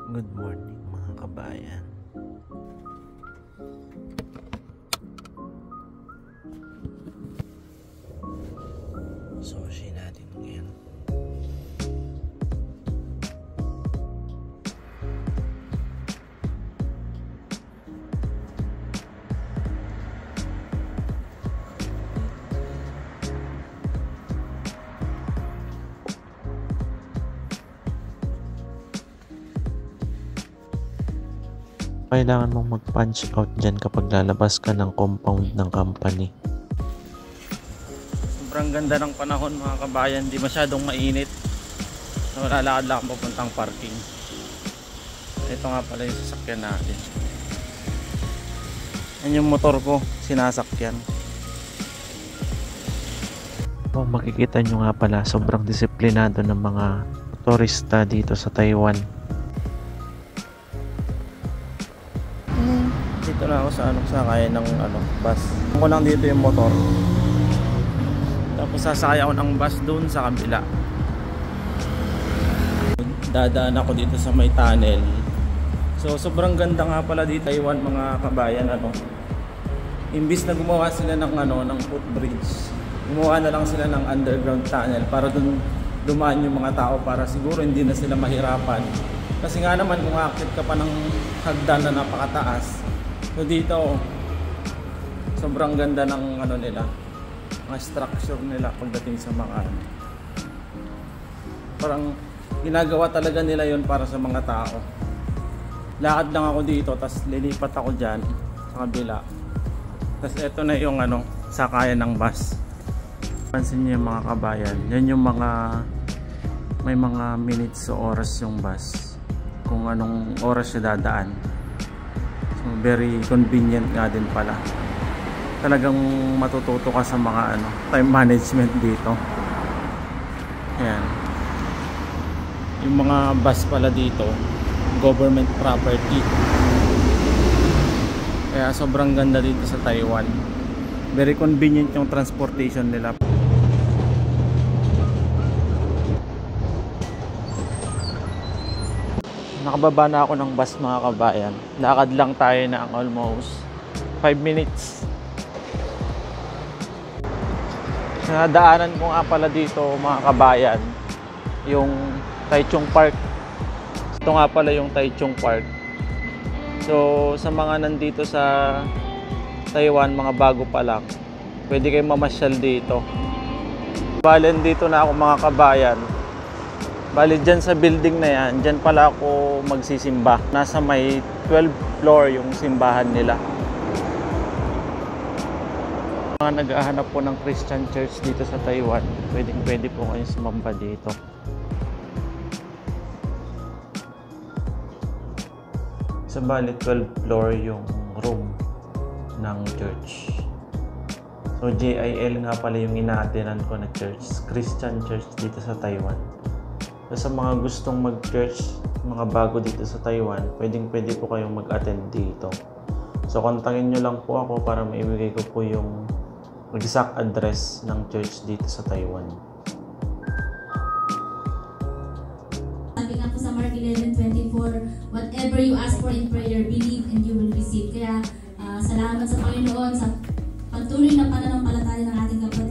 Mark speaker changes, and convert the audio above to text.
Speaker 1: Good morning mga kabayan. Sushi natin ngayon. Kailangan mong mag-punch out dyan kapag lalabas ka ng compound ng company. Sobrang ganda ng panahon mga kabayan, di masyadong mainit. Lalakad lang papuntang parking. Ito nga pala yung sasakyan natin. Yan yung motor ko, sinasakyan. Makikita nyo nga pala, sobrang disiplinado ng mga motorista dito sa Taiwan. Dito na ako sa sasakyan ng bus. Ako lang dito yung motor. Tapos sasakay ako ng bus doon sa kabila. Dadaan ako dito sa may tunnel. So sobrang ganda nga pala dito Taiwan mga kabayan Imbis na gumawa sila ng footbridge, gumawa na lang sila ng underground tunnel para doon dumaan yung mga tao para siguro hindi na sila mahirapan. Kasi nga naman kung aakyat ka pa ng hagdan na napakataas. So dito sobrang ganda ng nila, mga structure nila pagdating sa mga parang ginagawa talaga nila yon para sa mga tao. Lakad lang ako dito, tas lilipat ako dyan sa kabila. Tas eto na yung sakayan ng bus. Pansin niyo yung mga kabayan, yan yung may mga minutes o oras yung bus, kung anong oras siya dadaan. So very convenient nga din pala. Talagang matututo ka sa mga time management dito. Ayan. Yung mga bus pala dito, government property. Kaya sobrang ganda dito sa Taiwan. Very convenient yung transportation nila. Nakababa na ako ng bus mga kabayan. Lakad lang tayo na almost 5 minutes. Nadaanan ko nga pala dito mga kabayan yung Taichung Park. Ito nga pala yung Taichung Park. So sa mga nandito sa Taiwan, mga bago pa lang, pwede kayong mamasyal dito. Bali dito na ako mga kabayan. Bali dyan sa building na yan, dyan pala ako magsisimba. Nasa may 12th floor yung simbahan nila. Mga nag-ahanap po ng Christian church dito sa Taiwan, pwede po kayong sumamba dito. Sa bali 12th floor yung room ng church. So JIL nga pala yung inaatinan ko na church, Christian church dito sa Taiwan. So sa mga gustong mag-church, mga bago dito sa Taiwan, pwede po kayong mag-attend dito. So kontakin nyo lang po ako para maibigay ko po yung exact address ng church dito sa Taiwan.
Speaker 2: Sabi nga po sa Mark 11:24, whatever you ask for in prayer, believe and you will receive. Kaya salamat sa Panginoon sa patuloy na pananampalataya ng ating kapatid